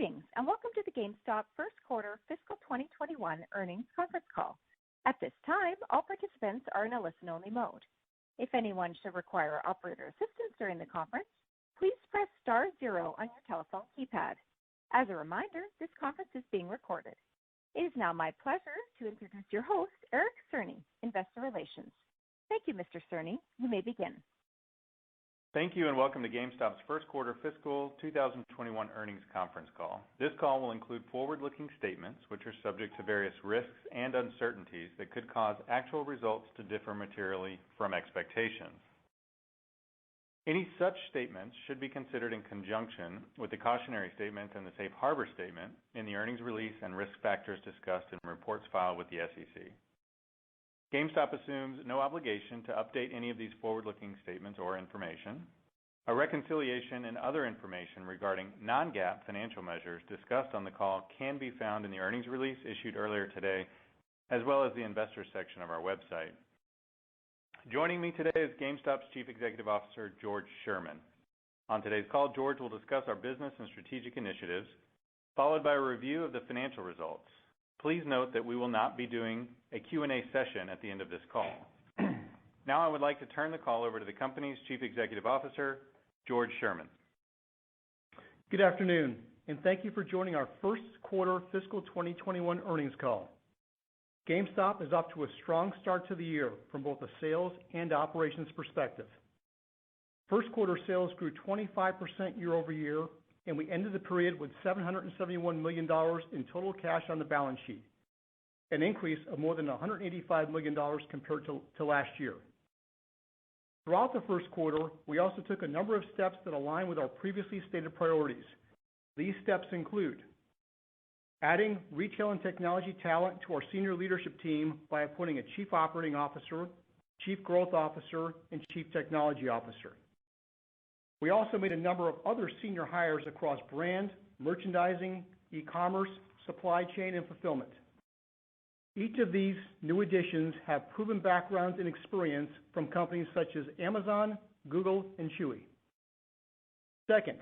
Greetings, and welcome to the GameStop First Quarter Fiscal 2021 Earnings Conference Call. At this time, all participants are in a listen-only mode. If anyone should require operator assistance during the conference, please press star 0 on your telephone keypad. As a reminder, this conference is being recorded. It is now my pleasure to introduce your host, Eric Cerny, Investor Relations. Thank you, Mr. Cerny. You may begin. Thank you and welcome to GameStop's First Quarter Fiscal 2021 Earnings Conference Call. This call will include forward-looking statements which are subject to various risks and uncertainties that could cause actual results to differ materially from expectations. Any such statements should be considered in conjunction with the cautionary statements and the safe harbor statement in the earnings release and risk factors discussed in reports filed with the SEC. GameStop assumes no obligation to update any of these forward-looking statements or information. A reconciliation and other information regarding non-GAAP financial measures discussed on the call can be found in the earnings release issued earlier today, as well as the investors section of our website. Joining me today is GameStop's Chief Executive Officer, George Sherman. On today's call, George will discuss our business and strategic initiatives, followed by a review of the financial results. Please note that we will not be doing a Q&A session at the end of this call. Now I would like to turn the call over to the company's Chief Executive Officer, George Sherman. Good afternoon, and thank you for joining our first quarter fiscal 2021 earnings call. GameStop is off to a strong start to the year from both a sales and operations perspective. First quarter sales grew 25% year over year, and we ended the period with $771 million in total cash on the balance sheet, an increase of more than $185 million compared to last year. Throughout the first quarter, we also took a number of steps that align with our previously stated priorities. These steps include adding retail and technology talent to our senior leadership team by appointing a Chief Operating Officer, Chief Growth Officer, and Chief Technology Officer. We also made a number of other senior hires across brand, merchandising, e-commerce, supply chain, and fulfillment. Each of these new additions have proven backgrounds and experience from companies such as Amazon, Google, and Chewy. Second,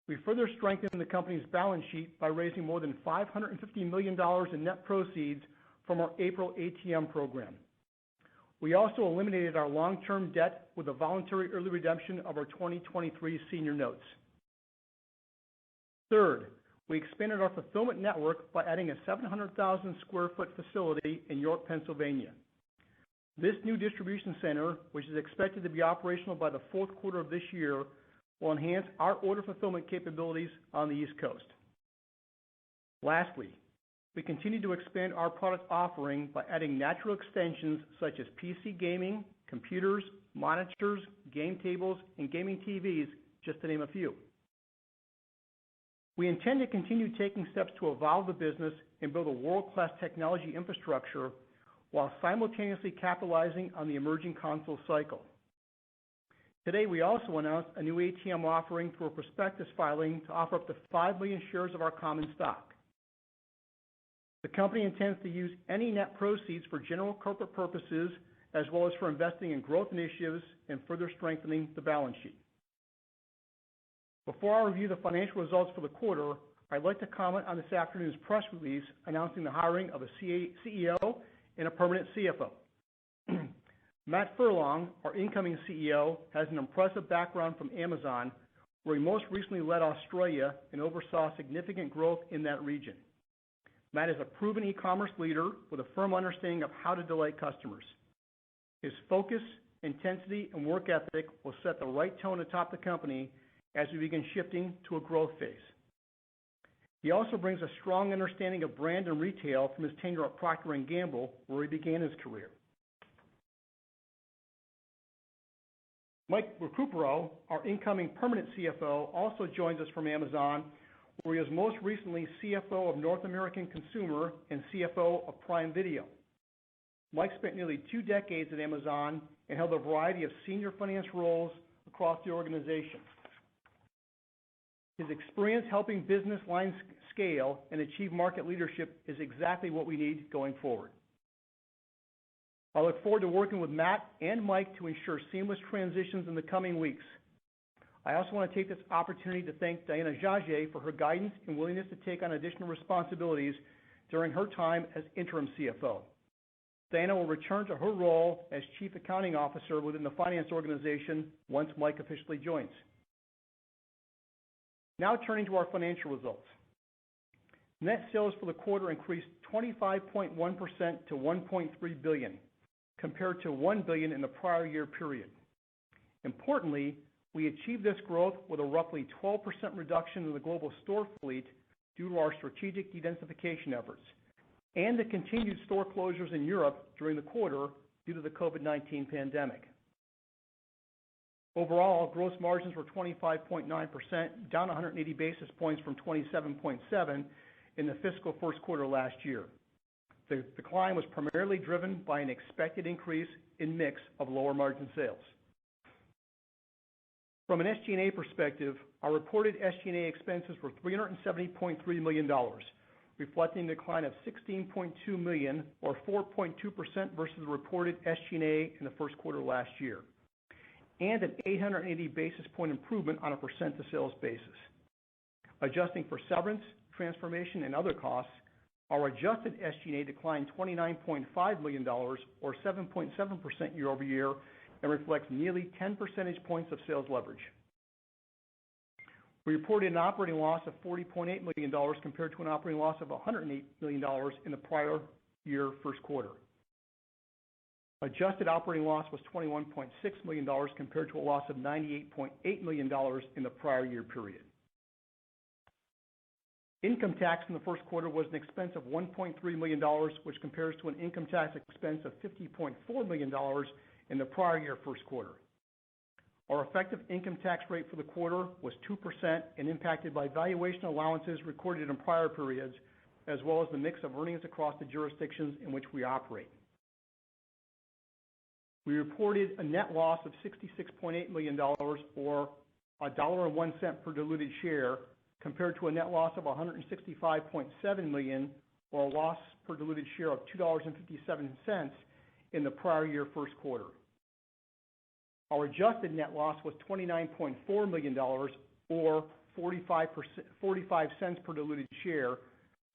we further strengthened the company's balance sheet by raising more than $550 million in net proceeds from our April ATM program. We also eliminated our long-term debt with a voluntary early redemption of our 2023 senior notes. Third, we expanded our fulfillment network by adding a 700,000 square foot facility in York, Pennsylvania. This new distribution center, which is expected to be operational by the fourth quarter of this year, will enhance our order fulfillment capabilities on the East Coast. Lastly, we continue to expand our product offering by adding natural extensions such as PC gaming, computers, monitors, game tables, and gaming TVs, just to name a few. We intend to continue taking steps to evolve the business and build a world-class technology infrastructure while simultaneously capitalizing on the emerging console cycle. Today, we also announced a new ATM offering through a prospectus filing to offer up to 5 million shares of our common stock. The company intends to use any net proceeds for general corporate purposes as well as for investing in growth initiatives and further strengthening the balance sheet. Before I review the financial results for the quarter, I'd like to comment on this afternoon's press release announcing the hiring of a CEO and a permanent CFO. Matt Furlong, our incoming CEO, has an impressive background from Amazon, where he most recently led Australia and oversaw significant growth in that region. Matt is a proven e-commerce leader with a firm understanding of how to delight customers. His focus, intensity, and work ethic will set the right tone atop the company as we begin shifting to a growth phase. He also brings a strong understanding of brand and retail from his tenure at Procter & Gamble, where he began his career. Mike Recupero, our incoming permanent CFO, also joins us from Amazon, where he was most recently CFO of North American Consumer and CFO of Prime Video. Mike spent nearly 2 decades at Amazon and held a variety of senior finance roles across the organization. His experience helping business lines scale and achieve market leadership is exactly what we need going forward. I look forward to working with Matt and Mike to ensure seamless transitions in the coming weeks. I also want to take this opportunity to thank Diana Jaje for her guidance and willingness to take on additional responsibilities during her time as interim CFO. Diana will return to her role as Chief Accounting Officer within the finance organization once Mike officially joins. Now turning to our financial results. Net sales for the quarter increased 25.1% to $1.3 billion, compared to $1 billion in the prior year period. Importantly, we achieved this growth with a roughly 12% reduction in the global store fleet due to our strategic dedensification efforts and the continued store closures in Europe during the quarter due to the COVID-19 pandemic. Overall, gross margins were 25.9%, down 180 basis points from 27.7% in the fiscal first quarter last year. The decline was primarily driven by an expected increase in mix of lower margin sales. From an SG&A perspective, our reported SG&A expenses were $370.3 million, reflecting a decline of $16.2 million or 4.2% versus the reported SG&A in the first quarter last year, and an 880 basis point improvement on a percent to sales basis. Adjusting for severance, transformation, and other costs, our adjusted SG&A declined $29.5 million or 7.7% year over year and reflects nearly 10 percentage points of sales leverage. We reported an operating loss of $40.8 million compared to an operating loss of $108 million in the prior year first quarter. Adjusted operating loss was $21.6 million compared to a loss of $98.8 million in the prior year period. Income tax in the first quarter was an expense of $1.3 million, which compares to an income tax expense of $50.4 million in the prior year first quarter. Our effective income tax rate for the quarter was 2% and impacted by valuation allowances recorded in prior periods, as well as the mix of earnings across the jurisdictions in which we operate. We reported a net loss of $66.8 million or $1.01 per diluted share, compared to a net loss of $165.7 million or a loss per diluted share of $2.57 in the prior year first quarter. Our adjusted net loss was $29.4 million or 45 cents per diluted share,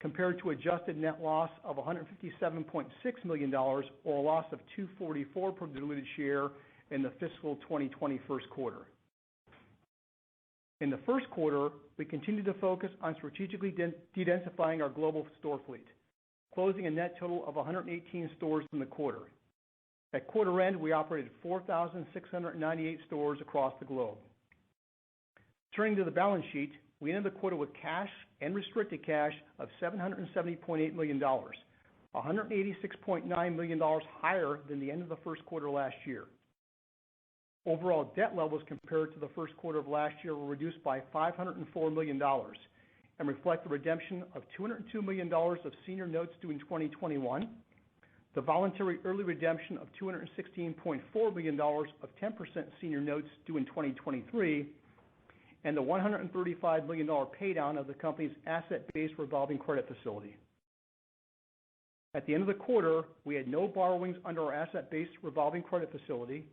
compared to adjusted net loss of $157.6 million or a loss of $2.44 per diluted share in the fiscal 2020 first quarter. In the first quarter, we continued to focus on strategically de-densifying our global store fleet, closing a net total of 118 stores in the quarter. At quarter end, we operated 4,698 stores across the globe. Turning to the balance sheet, we ended the quarter with cash and restricted cash of $770.8 million, $186.9 million higher than the end of the first quarter last year. Overall debt levels compared to the first quarter of last year were reduced by $504 million and reflect the redemption of $202 million of senior notes due in 2021, the voluntary early redemption of $216.4 million of 10% senior notes due in 2023, and the $135 million paydown of the company's asset-based revolving credit facility. At the end of the quarter, we had no borrowings under our asset-based revolving credit facility,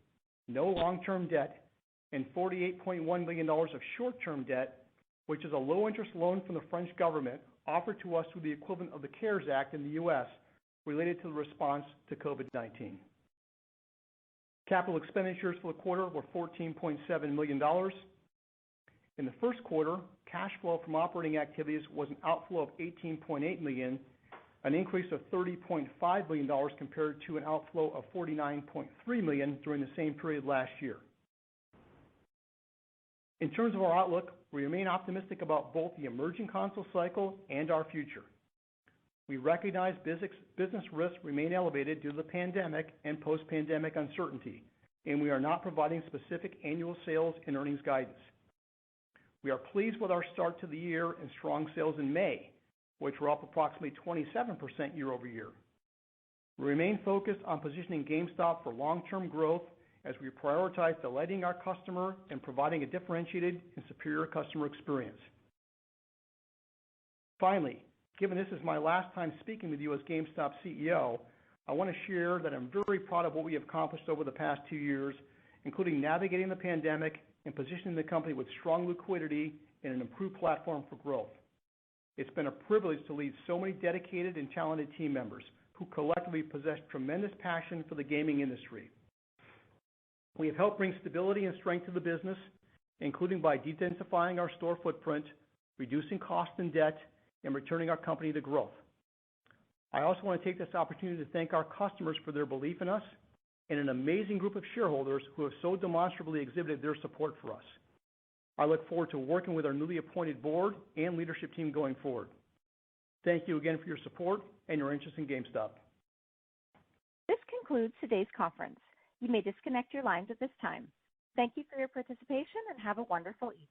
no long-term debt, and $48.1 million of short-term debt, which is a low-interest loan from the French government offered to us through the equivalent of the CARES Act in the U.S. related to the response to COVID-19. Capital expenditures for the quarter were $14.7 million. In the first quarter, cash flow from operating activities was an outflow of $18.8 million, an increase of $30.5 million compared to an outflow of $49.3 million during the same period last year. In terms of our outlook, we remain optimistic about both the emerging console cycle and our future. We recognize business risks remain elevated due to the pandemic and post-pandemic uncertainty, and we are not providing specific annual sales and earnings guidance. We are pleased with our start to the year and strong sales in May, which were up approximately 27% year over year. We remain focused on positioning GameStop for long-term growth as we prioritize delighting our customer and providing a differentiated and superior customer experience. Finally, given this is my last time speaking with you as GameStop CEO, I want to share that I'm very proud of what we have accomplished over the past 2 years, including navigating the pandemic and positioning the company with strong liquidity and an improved platform for growth. It's been a privilege to lead so many dedicated and talented team members who collectively possess tremendous passion for the gaming industry. We have helped bring stability and strength to the business, including by densifying our store footprint, reducing cost and debt, and returning our company to growth. I also want to take this opportunity to thank our customers for their belief in us and an amazing group of shareholders who have so demonstrably exhibited their support for us. I look forward to working with our newly appointed board and leadership team going forward. Thank you again for your support and your interest in GameStop. This concludes today's conference. You may disconnect your lines at this time. Thank you for your participation and have a wonderful evening.